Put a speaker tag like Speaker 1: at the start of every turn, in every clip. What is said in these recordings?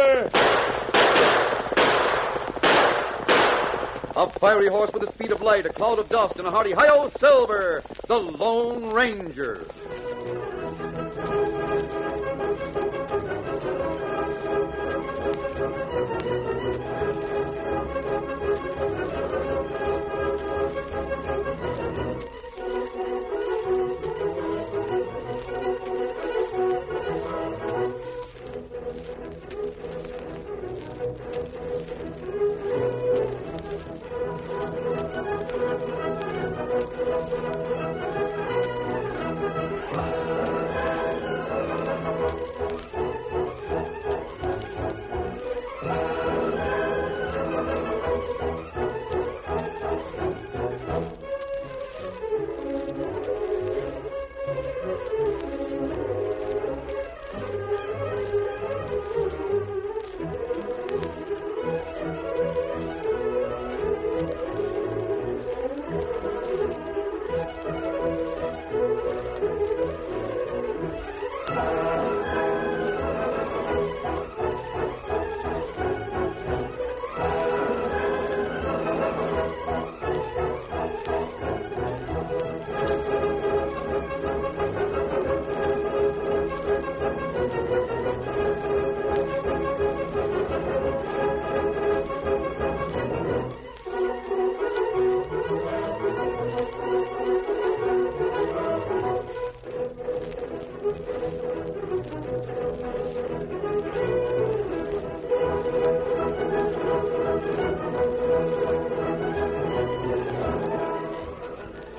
Speaker 1: Silver!
Speaker 2: A fiery horse with the speed of light, a cloud of dust, and a hearty hi-yo, Silver, the Lone Ranger.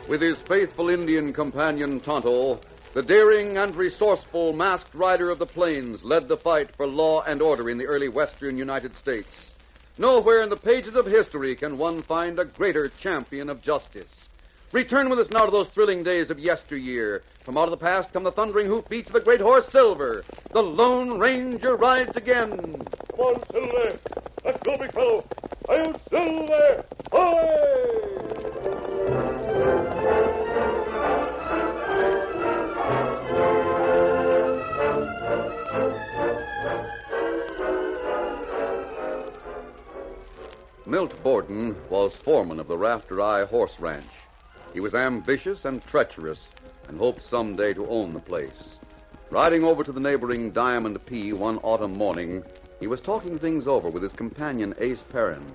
Speaker 2: With his faithful Indian companion Tonto, the daring and resourceful masked rider of the plains led the fight for law and order in the early western United States. Nowhere in the pages of history can one find a greater champion of justice. Return with us now to those thrilling days of yesteryear. From out of the past come the thundering hoofbeats of the great horse Silver. The Lone Ranger rides again.
Speaker 1: Come on, Silver. Let's go, big fellow. I'll Silver. Away!
Speaker 2: Milt Borden was foreman of the Rafter Eye Horse Ranch. He was ambitious and treacherous and hoped someday to own the place. Riding over to the neighboring Diamond P one autumn morning, he was talking things over with his companion Ace Perrin.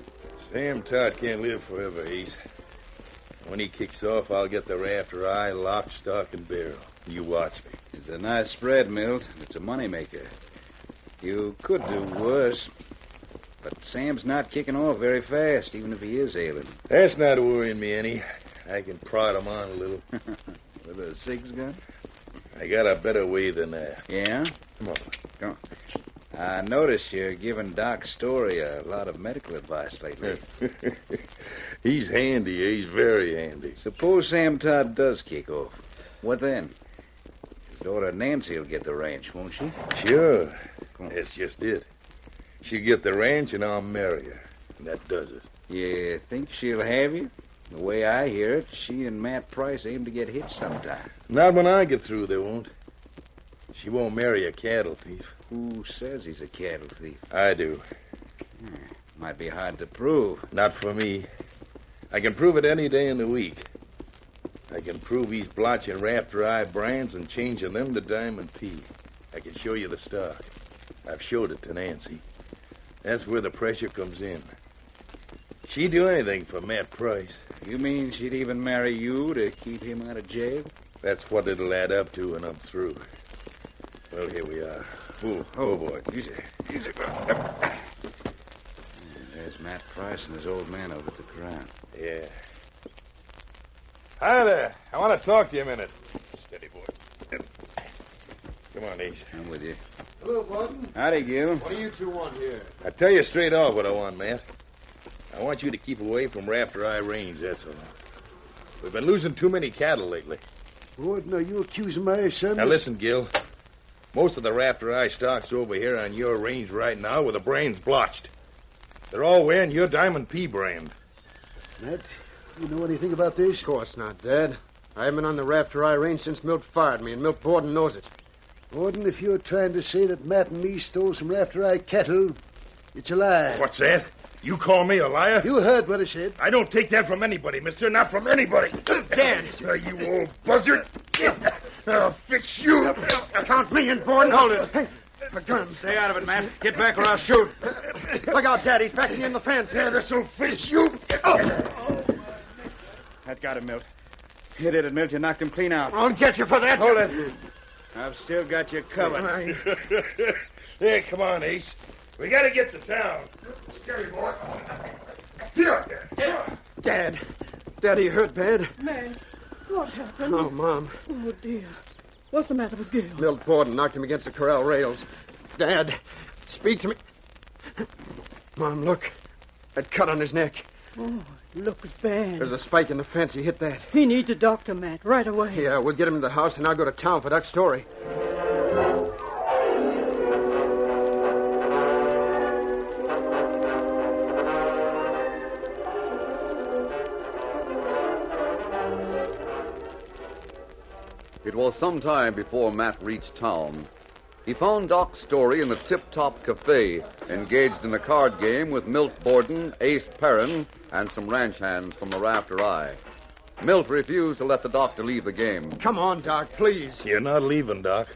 Speaker 3: Sam Todd can't live forever, Ace. When he kicks off, I'll get the Rafter Eye lock, stock, and barrel. You watch me.
Speaker 4: It's a nice spread, Milt. It's a moneymaker. You could do worse. But Sam's not kicking off very fast, even if he is ailing.
Speaker 3: That's not worrying me any. I can prod him on a little.
Speaker 4: With a six gun?
Speaker 3: I got a better way than that.
Speaker 4: Yeah?
Speaker 3: Come on.
Speaker 4: Come on. I noticed you're giving Doc Story a lot of medical advice lately.
Speaker 3: He's handy. He's very handy.
Speaker 4: Suppose Sam Todd does kick off. What then? His daughter Nancy will get the ranch, won't she?
Speaker 3: Sure. That's just it. She'll get the ranch and I'll marry her. And that does it.
Speaker 4: You think she'll have you? The way I hear it, she and Matt Price aim to get hitched sometime.
Speaker 3: Not when I get through, they won't. She won't marry a cattle thief.
Speaker 4: Who says he's a cattle thief?
Speaker 3: I do.
Speaker 4: Might be hard to prove.
Speaker 3: Not for me. I can prove it any day in the week. I can prove he's blotching Rafter Eye brands and changing them to Diamond P. I can show you the stock. I've showed it to Nancy. That's where the pressure comes in. She'd do anything for Matt Price.
Speaker 4: You mean she'd even marry you to keep him out of jail?
Speaker 3: That's what it'll add up to when I'm through. Well, here we are. Oh boy. Easy.
Speaker 4: There's Matt Price and his old man over at the corral.
Speaker 3: Yeah. Hi there. I want to talk to you a minute. Steady, boy. Come on, Ace.
Speaker 4: I'm with you.
Speaker 5: Hello, Borden.
Speaker 4: Howdy, Gil.
Speaker 5: What do you two want here?
Speaker 3: I'll tell you straight off what I want, Matt. I want you to keep away from Rafter Eye Range, that's all. We've been losing too many cattle lately.
Speaker 5: Borden, are you accusing my son?
Speaker 3: Now listen, Gil. Most of the Rafter Eye stock's over here on your range right now with the brands blotched. They're all wearing your Diamond P brand.
Speaker 5: Matt, you know anything about this?
Speaker 6: Of course not, Dad. I haven't been on the Rafter Eye Range since Milt fired me, and Milt Borden knows it.
Speaker 5: Gordon, if you're trying to say that Matt and me stole some Rafter Eye cattle, it's a lie.
Speaker 3: What's that? You call me a liar?
Speaker 5: You heard what I said.
Speaker 3: I don't take that from anybody, mister. Not from anybody.
Speaker 5: Dan!
Speaker 3: You old buzzard. I'll fix you.
Speaker 6: Count me in, Gordon. Hold it. The gun.
Speaker 4: Stay out of it, Matt. Get back or I'll shoot.
Speaker 6: Look out, Dad. He's backing in the fence.
Speaker 3: Yeah, this'll fix you.
Speaker 4: That got him, Milt. You did it, Milt. You knocked him clean out.
Speaker 6: I'll get you for that.
Speaker 4: Hold it. I've still got you covered.
Speaker 3: Hey, come on, Ace. We gotta get to town. Scary boy. Get out there.
Speaker 6: Dad. Daddy hurt bad.
Speaker 7: Man, what happened?
Speaker 6: Oh, Mom.
Speaker 7: Oh, dear. What's the matter with Gil?
Speaker 6: Milt Borden knocked him against the corral rails. Dad, speak to me. Mom, look. That cut on his neck.
Speaker 7: Oh, looks bad.
Speaker 6: There's a spike in the fence. He hit that.
Speaker 7: He needs a doctor, Matt, right away.
Speaker 6: Yeah, we'll get him to the house, and I'll go to town for Duck's story.
Speaker 2: It was some time before Matt reached town. He found Doc Story in the Tip Top Cafe, engaged in a card game with Milt Borden, Ace Perrin, and some ranch hands from the Rafter Eye. Milt refused to let the doctor leave the game.
Speaker 6: Come on, Doc, please.
Speaker 3: You're not leaving, Doc.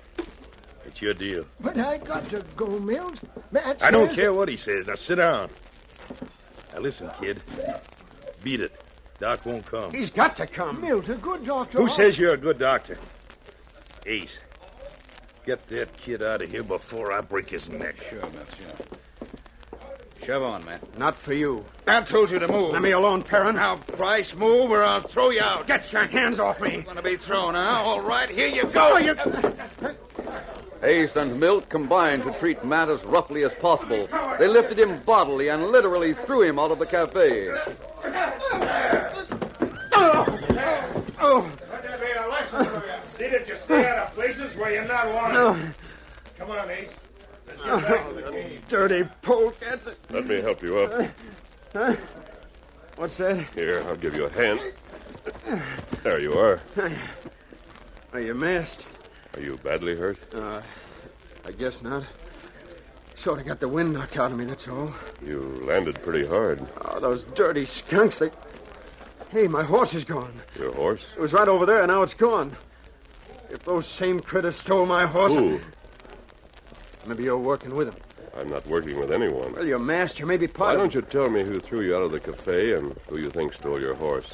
Speaker 3: It's your deal.
Speaker 8: But I got to go, Milt. Matt
Speaker 3: I don't
Speaker 8: says-
Speaker 3: care what he says. Now sit down. Now listen, kid. Beat it. Doc won't come.
Speaker 6: He's got to come.
Speaker 8: Milt, a good doctor.
Speaker 3: Who says you're a good doctor? Ace, get that kid out of here before I break his neck.
Speaker 4: Sure, Milt, sure. Shove on, Matt.
Speaker 6: Not for you.
Speaker 4: I told you to move.
Speaker 6: Let me alone, Perrin.
Speaker 4: Now, Price, move or I'll throw you out.
Speaker 6: Get your hands off me.
Speaker 4: Gonna be thrown, huh? All right, here you go.
Speaker 2: Ace and Milt combined to treat Matt as roughly as possible. They lifted him bodily and literally threw him out of the cafe.
Speaker 6: Oh,
Speaker 3: See that you stay out of places where you're not wanted.
Speaker 6: no.
Speaker 3: Come on, Ace. Let's get back to the game.
Speaker 6: Dirty polecats.
Speaker 1: Let me help you up.
Speaker 6: Huh? What's that?
Speaker 1: Here, I'll give you a hand. There you are.
Speaker 6: Are you masked?
Speaker 1: Are you badly hurt?
Speaker 6: I guess not. Sort of got the wind knocked out of me, that's all.
Speaker 1: You landed pretty hard.
Speaker 6: Oh, those dirty skunks, they... Hey, my horse is gone.
Speaker 1: Your horse?
Speaker 6: It was right over there, and now it's gone. If those same critters stole my horse...
Speaker 1: Who?
Speaker 6: Maybe you're working with them.
Speaker 1: I'm not working with anyone.
Speaker 6: Well, you're masked. You may be
Speaker 1: Why
Speaker 6: part
Speaker 1: don't you tell me who threw you out of the cafe and who you think stole your horse?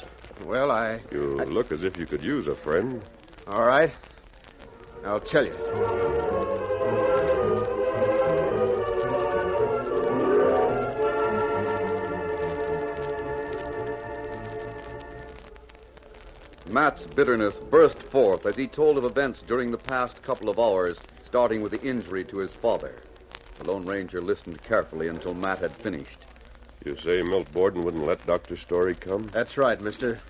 Speaker 6: Well,
Speaker 1: You look as if you could use a friend.
Speaker 6: All right. I'll tell you.
Speaker 2: Matt's bitterness burst forth as he told of events during the past couple of hours, starting with the injury to his father. The Lone Ranger listened carefully until Matt had finished.
Speaker 1: You say Milt Borden wouldn't let Dr. Story come?
Speaker 6: That's right, mister.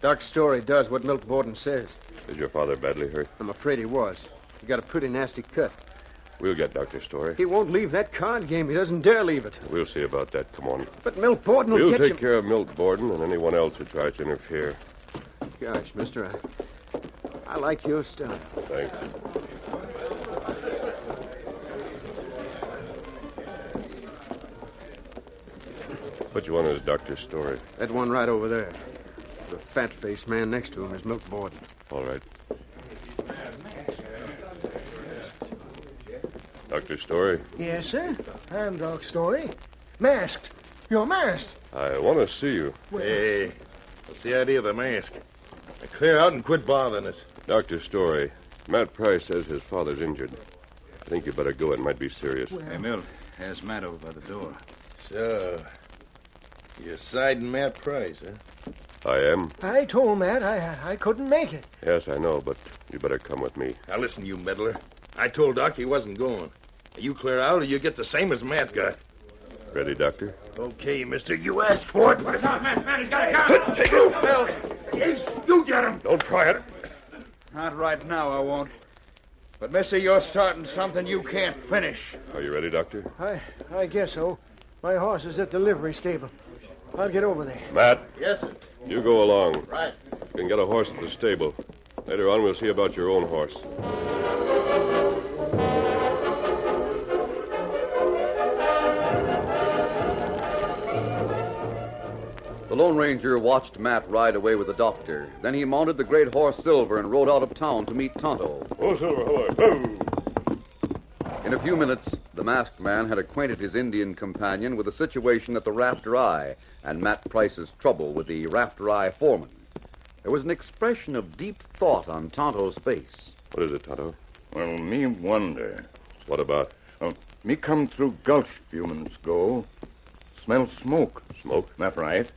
Speaker 6: Doc Story does what Milt Borden says.
Speaker 1: Is your father badly hurt?
Speaker 6: I'm afraid he was. He got a pretty nasty cut.
Speaker 1: We'll get Dr. Story.
Speaker 6: He won't leave that card game. He doesn't dare leave it.
Speaker 1: We'll see about that. Come on.
Speaker 6: But Milt Borden will
Speaker 1: We'll
Speaker 6: get
Speaker 1: take
Speaker 6: you...
Speaker 1: care of Milt Borden and anyone else who tries to interfere.
Speaker 6: Gosh, mister, I like your style.
Speaker 1: Thanks. Which one is Dr. Story?
Speaker 6: That one right over there. The fat-faced man next to him is Milt Borden.
Speaker 1: All right. Dr. Story,
Speaker 8: Yes, sir. I'm Doc Story. Masked. You're masked.
Speaker 1: I want to see you.
Speaker 3: Hey, what's the idea of the mask? Now clear out and quit bothering us.
Speaker 1: Dr. Story, Matt Price says his father's injured. I think you better go. It might be serious.
Speaker 4: Hey, Milt, there's Matt over by the door.
Speaker 3: So, you're siding Matt Price, huh?
Speaker 1: I am.
Speaker 8: I told Matt I couldn't make it.
Speaker 1: Yes, I know, but you better come with me.
Speaker 3: Now listen, you meddler. I told Doc he wasn't going. You clear out or you get the same as Matt got.
Speaker 1: Ready, Doctor?
Speaker 3: Okay, mister, you asked for it.
Speaker 6: Matt, he's got a gun.
Speaker 3: Take it, Milt. Ace, you get him.
Speaker 1: Don't try it.
Speaker 4: Not right now, I won't. But, mister, you're starting something you can't finish.
Speaker 1: Are you ready, Doctor?
Speaker 8: I guess so. My horse is at the livery stable. I'll get over there.
Speaker 1: Matt,
Speaker 6: Yes, sir.
Speaker 1: you go along.
Speaker 6: Right.
Speaker 1: You can get a horse at the stable. Later on, we'll see about your own horse.
Speaker 2: The Lone Ranger watched Matt ride away with the doctor. Then he mounted the great horse Silver and rode out of town to meet Tonto.
Speaker 1: Oh, Silver, hello. Boom.
Speaker 2: In a few minutes, the masked man had acquainted his Indian companion with the situation at the Rafter Eye and Matt Price's trouble with the Rafter Eye foreman. There was an expression of deep thought on Tonto's face.
Speaker 1: What is it, Tonto?
Speaker 9: Well, me wonder.
Speaker 1: What about?
Speaker 9: Me come through Gulch few minutes ago. Smell smoke.
Speaker 1: Smoke?
Speaker 9: That right.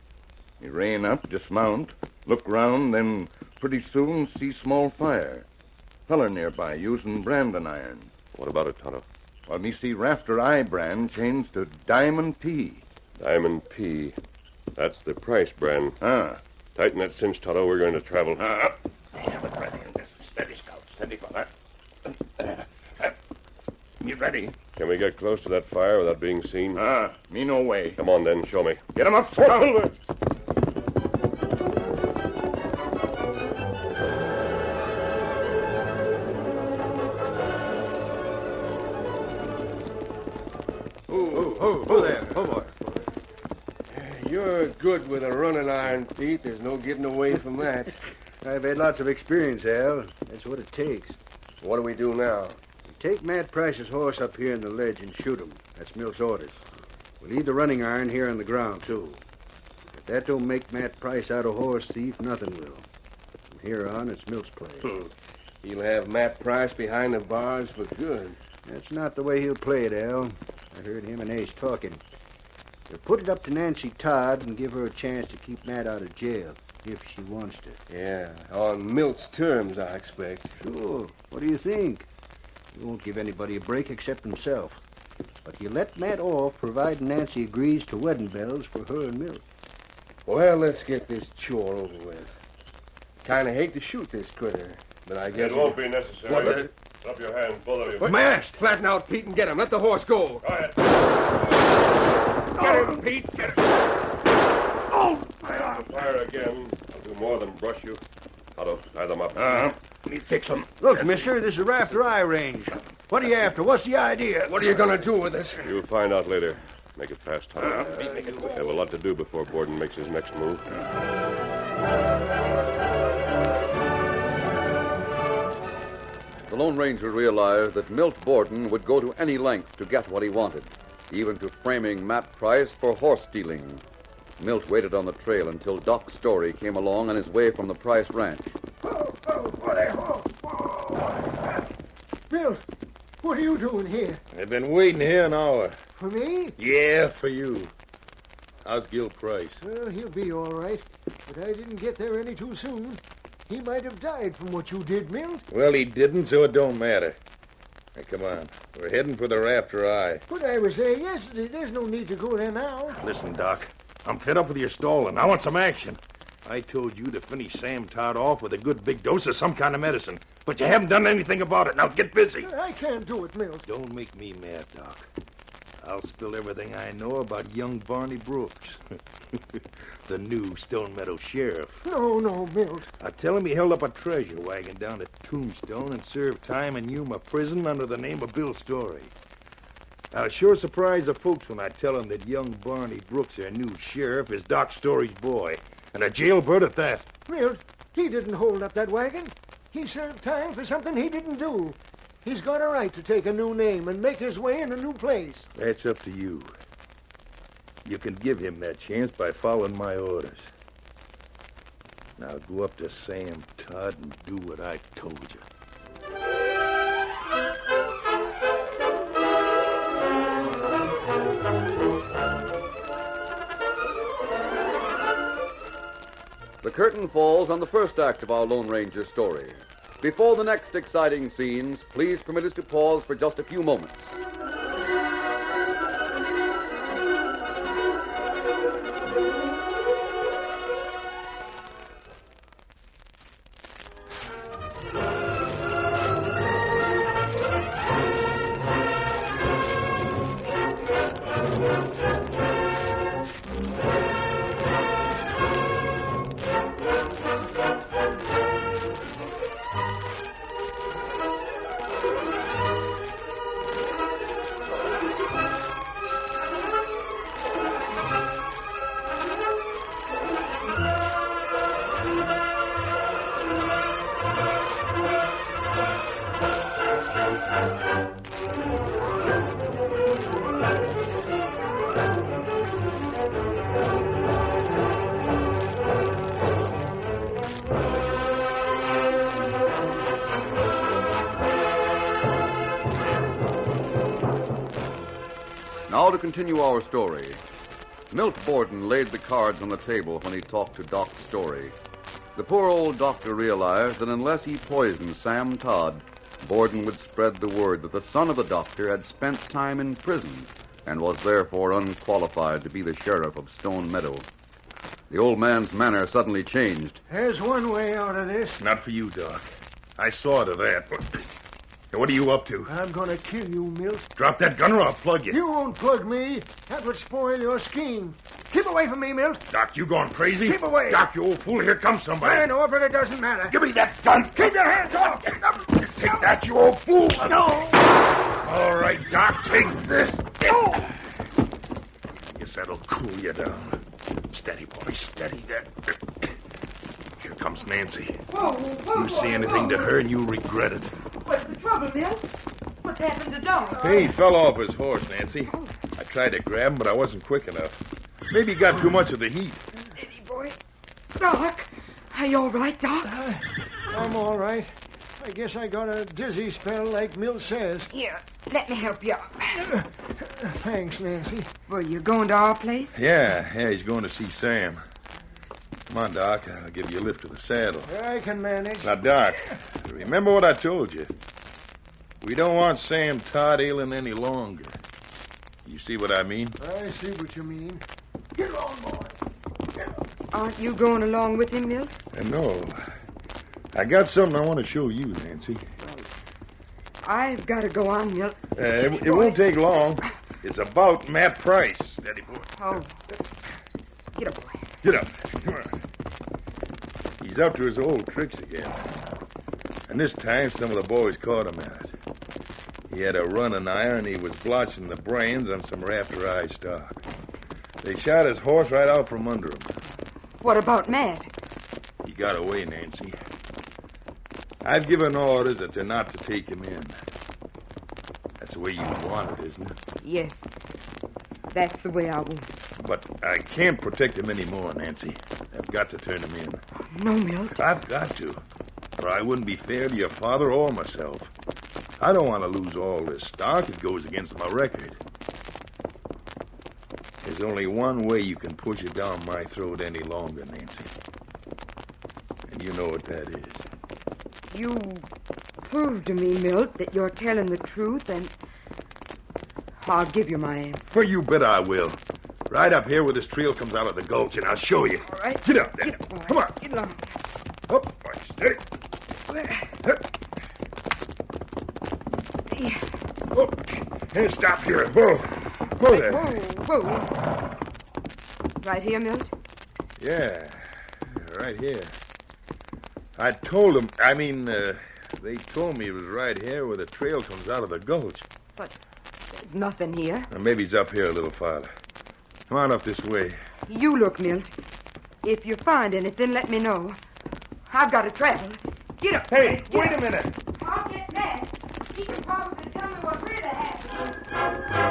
Speaker 9: Me rein up, dismount, look round, then pretty soon see small fire. Feller nearby using branding iron.
Speaker 1: What about it, Tonto?
Speaker 9: Well, me see Rafter Eye brand changed to Diamond P.
Speaker 1: Diamond P. That's the Price brand.
Speaker 9: Ah.
Speaker 1: Tighten that cinch, Tonto. We're going to travel.
Speaker 9: Have it ready. Steady, Scout. Steady, fella. You ready?
Speaker 1: Can we get close to that fire without being seen?
Speaker 9: Me no way.
Speaker 1: Come on, then. Show me.
Speaker 9: Get him up, Scout.
Speaker 1: Silver!
Speaker 8: Oh, there. Oh, boy.
Speaker 6: You're good with a running iron, Pete. There's no getting away from that.
Speaker 5: I've had lots of experience, Al. That's what it takes.
Speaker 6: What do we do now?
Speaker 5: Take Matt Price's horse up here in the ledge and shoot him. That's Milt's orders. We'll leave the running iron here on the ground, too. If that don't make Matt Price out a horse thief, nothing will. From here on, it's Milt's play.
Speaker 6: He'll have Matt Price behind the bars for good.
Speaker 5: That's not the way he'll play it, Al. I heard him and Ace talking. They'll put it up to Nancy Todd and give her a chance to keep Matt out of jail, if she wants to.
Speaker 6: Yeah, on Milt's terms, I expect.
Speaker 5: Sure. What do you think? He won't give anybody a break except himself. But he'll let Matt off, providing Nancy agrees to wedding bells for her and Milt.
Speaker 6: Well, let's get this chore over with. Kind of hate to shoot this critter, but I guess...
Speaker 1: It won't be necessary.
Speaker 6: What the...
Speaker 1: Up your hands, both of you.
Speaker 6: Masked! Flatten out, Pete, and get him. Let the horse go.
Speaker 1: Go ahead.
Speaker 6: Get him, Pete. Get him.
Speaker 1: Fire again. I'll do more than brush you. Otto, tie them up.
Speaker 9: Me fix him.
Speaker 5: Look, mister, this is Rafter Eye range. What are you after? What's the idea?
Speaker 6: What are you going to do with this?
Speaker 1: You'll find out later. Make it fast, Tom. We have a lot to do before Borden makes his next move.
Speaker 2: The Lone Ranger realized that Milt Borden would go to any length to get what he wanted, even to framing Matt Price for horse stealing. Milt waited on the trail until Doc Story came along on his way from the Price ranch.
Speaker 8: Bill, what are you doing here?
Speaker 3: I've been waiting here an hour.
Speaker 8: For me?
Speaker 3: Yeah, for you. How's Gil Price?
Speaker 8: Well, he'll be all right. But I didn't get there any too soon. He might have died from what you did, Milt.
Speaker 3: Well, he didn't, so it don't matter. Now, come on. We're heading for the Rafter Eye.
Speaker 8: But I was there yesterday. There's no need to go there now.
Speaker 3: Listen, Doc. I'm fed up with your stalling. I want some action. I told you to finish Sam Todd off with a good big dose of some kind of medicine. But you haven't done anything about it. Now get busy.
Speaker 8: I can't do it, Milt.
Speaker 3: Don't make me mad, Doc. I'll spill everything I know about young Barney Brooks. The new Stone Meadow sheriff.
Speaker 8: No, Milt.
Speaker 3: I tell him he held up a treasure wagon down at Tombstone and served time in Yuma prison under the name of Bill Story. I'll sure surprise the folks when I tell them that young Barney Brooks, their new sheriff, is Doc Story's boy, and a jailbird at that.
Speaker 8: Milt, he didn't hold up that wagon. He served time for something he didn't do. He's got a right to take a new name and make his way in a new place.
Speaker 3: That's up to you. You can give him that chance by following my orders. Now go up to Sam Todd and do what I told you.
Speaker 2: The curtain falls on the first act of our Lone Ranger story. Before the next exciting scenes, please permit us to pause for just a few moments. to continue our story. Milt Borden laid the cards on the table when he talked to Doc Story. The poor old doctor realized that unless he poisoned Sam Todd, Borden would spread the word that the son of the doctor had spent time in prison and was therefore unqualified to be the sheriff of Stone Meadow. The old man's manner suddenly changed.
Speaker 8: There's one way out of this.
Speaker 3: Not for you, Doc. I saw to that. Now, what are you up to?
Speaker 8: I'm going to kill you, Milt.
Speaker 3: Drop that gun or I'll plug you.
Speaker 8: You won't plug me. That would spoil your scheme. Keep away from me, Milt.
Speaker 3: Doc, you gone crazy?
Speaker 8: Keep away.
Speaker 3: Doc, you old fool. Here comes somebody.
Speaker 8: I know, but it doesn't matter.
Speaker 3: Give me that gun.
Speaker 8: Keep your hands off.
Speaker 3: Take that, you old fool.
Speaker 8: No.
Speaker 3: All right, Doc, take this. Guess that'll cool you down. Steady, boy, steady. Here comes Nancy.
Speaker 7: Whoa,
Speaker 3: You see anything to her and you'll regret it.
Speaker 7: What's the trouble, Milt? What's happened to Doc?
Speaker 3: Hey, he fell off his horse, Nancy. I tried to grab him, but I wasn't quick enough. Maybe he got too much of the heat.
Speaker 7: Steady, boy. Doc, are you all right, Doc?
Speaker 8: I'm all right. I guess I got a dizzy spell like Milt says.
Speaker 10: Here, let me help you up.
Speaker 8: Thanks, Nancy.
Speaker 10: Were you going to our place?
Speaker 3: Yeah, he's going to see Sam. Come on, Doc. I'll give you a lift to the saddle.
Speaker 8: I can manage.
Speaker 3: Now, Doc, remember what I told you. We don't want Sam Todd ailing any longer. You see what I mean?
Speaker 8: I see what you mean. Get on, boy.
Speaker 10: Aren't you going along with him, Milt?
Speaker 3: No. I got something I want to show you, Nancy.
Speaker 10: I've got to go on, Milt.
Speaker 3: It won't take long. It's about Matt Price. Steady, boy.
Speaker 10: Oh. Get up, boy.
Speaker 3: Get up. Come on. He's up to his old tricks again. And this time, some of the boys caught him at it. He had a running iron. He was blotching the brains on some rafter eye stock. They shot his horse right out from under him.
Speaker 10: What about Matt?
Speaker 3: He got away, Nancy. I've given orders that they're not to take him in. That's the way you want it, isn't it?
Speaker 10: Yes. That's the way I want.
Speaker 3: But I can't protect him anymore, Nancy. I've got to turn him in.
Speaker 10: No, Milt.
Speaker 3: I've got to. Or I wouldn't be fair to your father or myself. I don't want to lose all this stock. It goes against my record. There's only one way you can push it down my throat any longer, Nancy. And you know what that is.
Speaker 10: You prove to me, Milt, that you're telling the truth, and I'll give you my answer.
Speaker 3: Well, you bet I will. Right up here where this trail comes out of the gulch, and I'll show you.
Speaker 10: All right.
Speaker 3: Get up there.
Speaker 10: Get up, boy.
Speaker 3: Come on.
Speaker 10: Get along.
Speaker 3: Up, boy, steady. Oh, hey, stop here. Whoa. Whoa there.
Speaker 10: Whoa. Right here, Milt?
Speaker 3: Yeah, right here. I told them, they told me it was right here where the trail comes out of the gulch.
Speaker 10: But there's nothing here.
Speaker 3: Now, maybe it's up here a little farther. Come on up this way.
Speaker 10: You look, Milt. If you find anything, let me know. I've got to travel. Get up.
Speaker 3: Hey,
Speaker 10: Get
Speaker 3: wait
Speaker 10: up.
Speaker 3: a minute.
Speaker 10: I'll get Matt. He can probably tell me what really happened.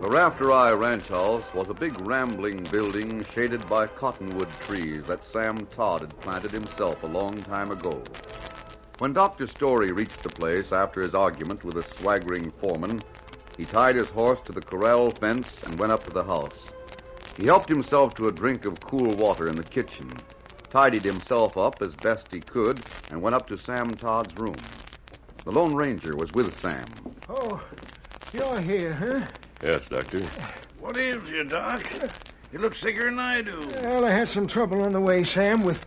Speaker 2: The Rafter Eye Ranch House was a big rambling building shaded by cottonwood trees that Sam Todd had planted himself a long time ago. When Dr. Story reached the place after his argument with a swaggering foreman, he tied his horse to the corral fence and went up to the house. He helped himself to a drink of cool water in the kitchen, tidied himself up as best he could, and went up to Sam Todd's room. The Lone Ranger was with Sam.
Speaker 8: Oh, you're here, huh?
Speaker 1: Yes, Doctor.
Speaker 4: What ails you, Doc? You look sicker than I do.
Speaker 8: Well, I had some trouble on the way, Sam, with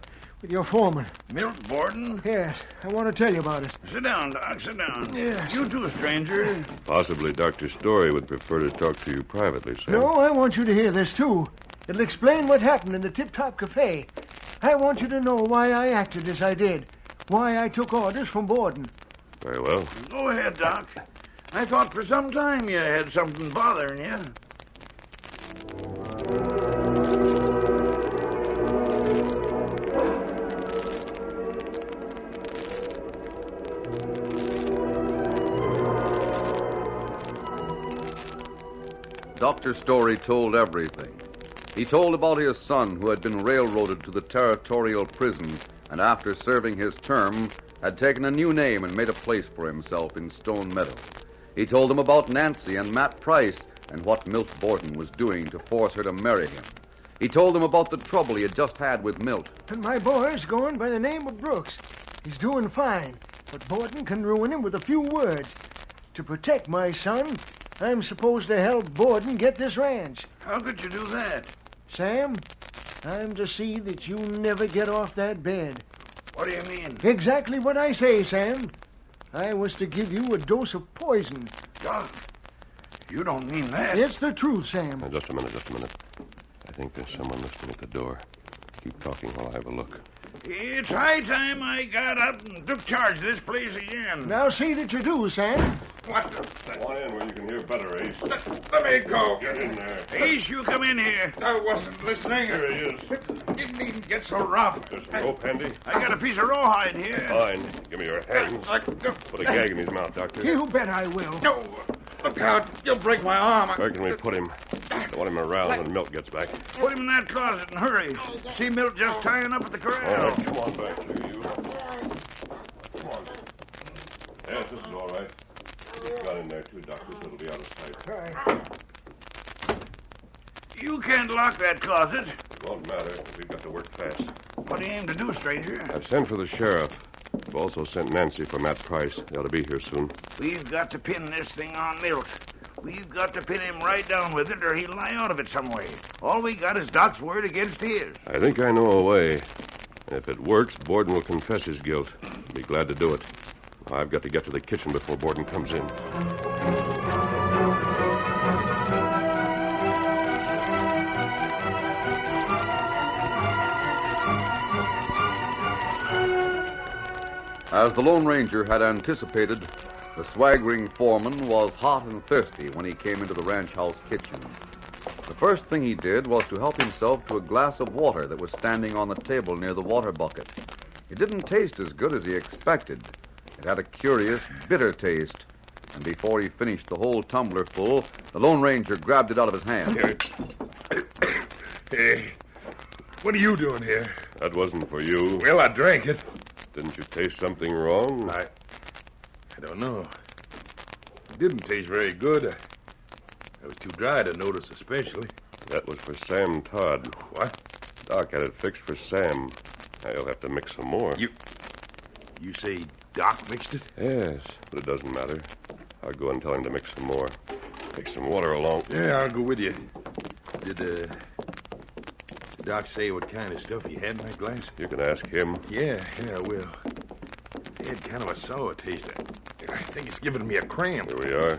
Speaker 8: your foreman.
Speaker 4: Milt Borden?
Speaker 8: Yes, I want to tell you about it.
Speaker 4: Sit down, Doc, sit down.
Speaker 8: Yes.
Speaker 4: You too, stranger.
Speaker 1: Possibly Dr. Story would prefer to talk to you privately, Sam.
Speaker 8: No, I want you to hear this, too. It'll explain what happened in the Tip Top Cafe. I want you to know why I acted as I did, why I took orders from Borden.
Speaker 1: Very well.
Speaker 4: Go ahead, Doc. I thought for some time you had something bothering you.
Speaker 2: Dr. Story told everything. He told about his son who had been railroaded to the territorial prison and after serving his term had taken a new name and made a place for himself in Stone Meadow. He told them about Nancy and Matt Price and what Milt Borden was doing to force her to marry him. He told them about the trouble he had just had with Milt.
Speaker 8: And my boy's going by the name of Brooks. He's doing fine, but Borden can ruin him with a few words. To protect my son, I'm supposed to help Borden get this ranch.
Speaker 6: How could you do that?
Speaker 8: Sam, I'm to see that you never get off that bed.
Speaker 6: What do you mean?
Speaker 8: Exactly what I say, Sam. I was to give you a dose of poison.
Speaker 6: Doc, you don't mean that.
Speaker 8: It's the truth, Sam.
Speaker 1: Now, just a minute. I think there's someone listening at the door. Keep talking while I have a look.
Speaker 6: It's high time I got up and took charge of this place again.
Speaker 8: Now see that you do, Sam.
Speaker 6: What the...
Speaker 1: Come on in where you can hear better, Ace.
Speaker 6: Let me go.
Speaker 1: Get in there.
Speaker 6: Ace, you come in here. I wasn't listening.
Speaker 1: Here he is.
Speaker 6: You needn't get so rough.
Speaker 1: There's a rope handy.
Speaker 6: I got a piece of rawhide here.
Speaker 1: Fine. Give me your hands. Put a gag in his mouth, Doctor.
Speaker 8: You bet I will.
Speaker 6: No, look out. You'll break my arm.
Speaker 1: Where can we put him? I want him around when Milt gets back.
Speaker 6: Put him in that closet and hurry. See Milt just tying up at the corral.
Speaker 1: All right, come on back here, you. Come on. Yes, this is all right. There's a gun in there, too, Doctor, so it'll be out of sight.
Speaker 6: You can't lock that closet.
Speaker 1: It won't matter. We've got to work fast.
Speaker 6: What do you aim to do, stranger?
Speaker 1: I've sent for the sheriff. I've also sent Nancy for Matt Price. They ought to be here soon.
Speaker 6: We've got to pin this thing on Milt. We've got to pin him right down with it, or he'll lie out of it some way. All we got is Doc's word against his.
Speaker 1: I think I know a way. If it works, Borden will confess his guilt. I'll be glad to do it. I've got to get to the kitchen before Borden comes in.
Speaker 2: As the Lone Ranger had anticipated, the swaggering foreman was hot and thirsty when he came into the ranch house kitchen. The first thing he did was to help himself to a glass of water that was standing on the table near the water bucket. It didn't taste as good as he expected. It had a curious, bitter taste, and before he finished the whole tumbler full, the Lone Ranger grabbed it out of his hand.
Speaker 3: Hey, what are you doing here?
Speaker 1: That wasn't for you.
Speaker 3: Well, I drank it.
Speaker 1: Didn't you taste something wrong?
Speaker 3: I don't know. It didn't taste very good. I was too dry to notice especially.
Speaker 1: That was for Sam Todd.
Speaker 3: What?
Speaker 1: Doc had it fixed for Sam. Now you'll have to mix some more.
Speaker 3: You say Doc mixed it?
Speaker 1: Yes, but it doesn't matter. I'll go and tell him to mix some more. Take some water along.
Speaker 3: Yeah, I'll go with you. Did Doc say what kind of stuff he had in that glass?
Speaker 1: You can ask him.
Speaker 3: Yeah, I will. It had kind of a sour taste. I think it's giving me a cramp.
Speaker 1: Here we are.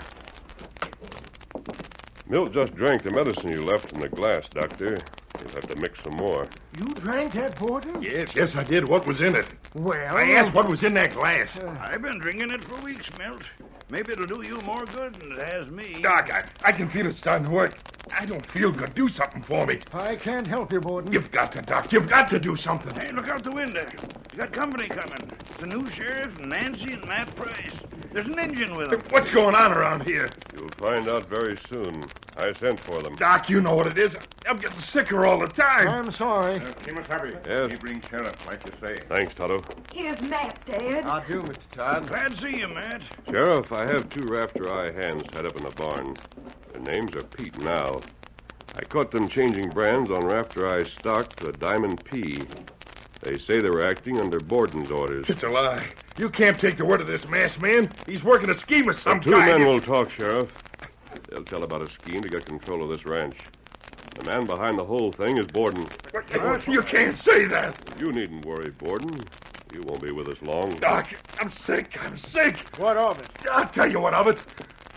Speaker 1: Milt just drank the medicine you left in the glass, Doctor. You'll have to mix some more.
Speaker 8: You drank that, Borden?
Speaker 3: Yes, I did. What was in it?
Speaker 8: Well...
Speaker 3: I asked what was in that glass.
Speaker 6: I've been drinking it for weeks, Milt. Maybe it'll do you more good than it has me.
Speaker 3: Doc, I can feel it starting to work. I don't feel good. Do something for me.
Speaker 8: I can't help you, Borden.
Speaker 3: You've got to, Doc. You've got to do something.
Speaker 6: Hey, look out the window. You got company coming. The new sheriff, Nancy, and Matt Price. There's an engine with them.
Speaker 3: What's going on around here?
Speaker 1: You'll find out very soon. I sent for them.
Speaker 3: Doc, you know what it is. I'm getting sicker all the time.
Speaker 8: I'm sorry.
Speaker 1: Yes.
Speaker 9: He brings sheriff, like you say.
Speaker 1: Thanks, Toto.
Speaker 10: Here's Matt, Dad.
Speaker 6: How do, Mr. Todd? Glad to see you, Matt.
Speaker 1: Sheriff, I have 2 rafter-eye hands tied up in a barn. Their names are Pete and Al. I caught them changing brands on rafter-eye stock to a Diamond P. They say they were acting under Borden's orders.
Speaker 3: It's a lie. You can't take the word of this masked man. He's working a scheme of some
Speaker 1: The 2
Speaker 3: kind.
Speaker 1: men will talk, Sheriff. They'll tell about a scheme to get control of this ranch. The man behind the whole thing is Borden.
Speaker 3: You can't say that.
Speaker 1: You needn't worry, Borden. You won't be with us long.
Speaker 3: Doc, I'm sick.
Speaker 8: What of it?
Speaker 3: I'll tell you what of it.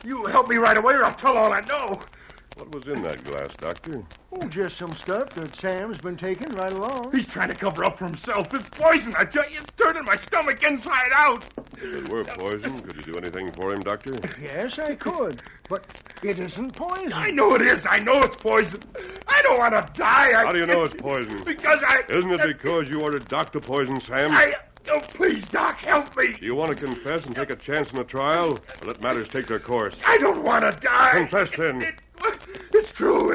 Speaker 3: You help me right away or I'll tell all I know.
Speaker 1: What was in that glass, Doctor?
Speaker 8: Oh, just some stuff that Sam's been taking right along.
Speaker 3: He's trying to cover up for himself. It's poison, I tell you. It's turning my stomach inside out.
Speaker 1: If it were poison, could you do anything for him, Doctor?
Speaker 8: Yes, I could. But it isn't poison.
Speaker 3: I know it is. I know it's poison. I don't want to die.
Speaker 1: How do you know it's poison?
Speaker 3: Because
Speaker 1: Isn't it because you ordered Doc to poison Sam?
Speaker 3: Oh, please, Doc, help me.
Speaker 1: Do you want to confess and take a chance in the trial? Or let matters take their course?
Speaker 3: I don't want to die.
Speaker 1: Confess, then.
Speaker 11: It's true.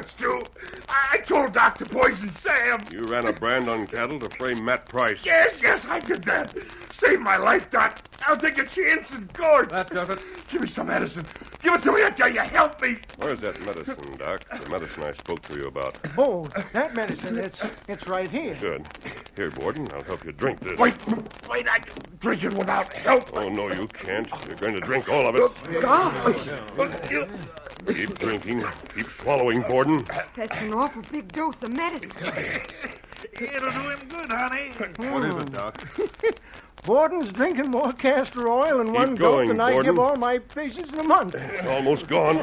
Speaker 11: I told Doc to poison Sam.
Speaker 1: You ran a brand on cattle to frame Matt Price.
Speaker 11: Yes, I did that. Saved my life, Doc. I'll take a chance in court.
Speaker 12: That does it.
Speaker 11: Give me some medicine. Give it to me, I tell you. Help me.
Speaker 1: Where's that medicine, Doc? The medicine I spoke to you about.
Speaker 8: Oh, that medicine, it's right here.
Speaker 1: Good. Here, Borden, I'll help you drink this.
Speaker 11: Wait, I can drink it without help.
Speaker 1: Oh, no, you can't. You're going to drink all of it.
Speaker 10: God!
Speaker 1: Keep drinking. Keep swallowing, Borden.
Speaker 10: That's an awful big dose of medicine.
Speaker 6: It'll do him good, honey.
Speaker 12: What is it, Doc?
Speaker 8: Borden's drinking more castor oil in one
Speaker 1: going,
Speaker 8: gulp than I
Speaker 1: Borden.
Speaker 8: give all my patients in a month.
Speaker 1: It's almost gone.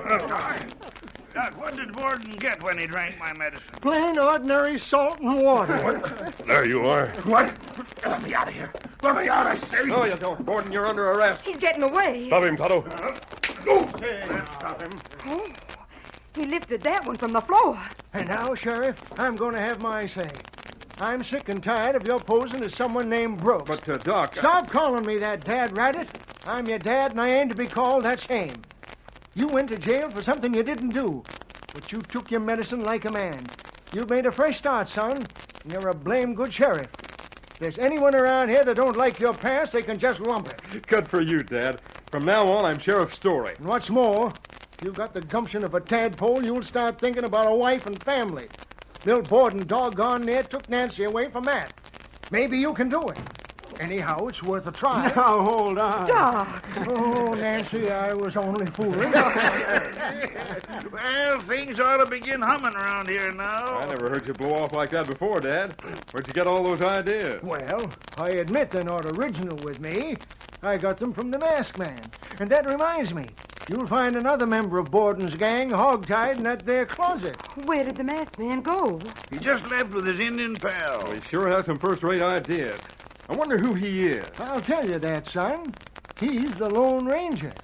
Speaker 6: Doc, what did Borden get when he drank my medicine?
Speaker 8: Plain, ordinary salt and water.
Speaker 1: There you are.
Speaker 11: What? Let me out of here. Let me out, I say.
Speaker 12: No, you don't. Borden, you're under arrest.
Speaker 10: He's getting away.
Speaker 1: Stop him, Tonto.
Speaker 11: Stop him.
Speaker 10: Oh, he lifted that one from the floor.
Speaker 8: And now, Sheriff, I'm going to have my say. I'm sick and tired of your posing as someone named Brooks.
Speaker 12: But, Doc...
Speaker 8: Stop calling me that, Dad Rabbit. I'm your dad, and I ain't to be called that same. You went to jail for something you didn't do, but you took your medicine like a man. You've made a fresh start, son, and you're a blame good sheriff. If there's anyone around here that don't like your past, they can just lump it.
Speaker 12: Good for you, Dad. From now on, I'm Sheriff Story.
Speaker 8: And what's more, if you've got the gumption of a tadpole, you'll start thinking about a wife and family. Milt Borden, doggone near, took Nancy away from Matt. Maybe you can do it. Anyhow, it's worth a try.
Speaker 12: Now, hold on.
Speaker 10: Doc!
Speaker 8: Oh, Nancy, I was only fooling.
Speaker 6: Well, things ought to begin humming around here now.
Speaker 12: I never heard you blow off like that before, Dad. Where'd you get all those ideas?
Speaker 8: Well, I admit they're not original with me. I got them from the Masked Man. And that reminds me, you'll find another member of Borden's gang hogtied in that there closet.
Speaker 10: Where did the masked man go?
Speaker 6: He just left with his Indian pal.
Speaker 12: Well, he sure has some first-rate ideas. I wonder who he is.
Speaker 8: I'll tell you that, son. He's the Lone Ranger.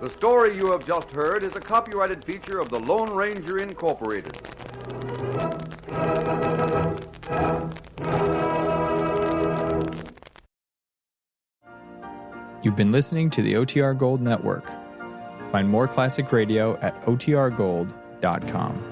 Speaker 2: The story you have just heard is a copyrighted feature of the Lone Ranger Incorporated.
Speaker 13: You've been listening to the OTR Gold Network. Find more classic radio at otrgold.com.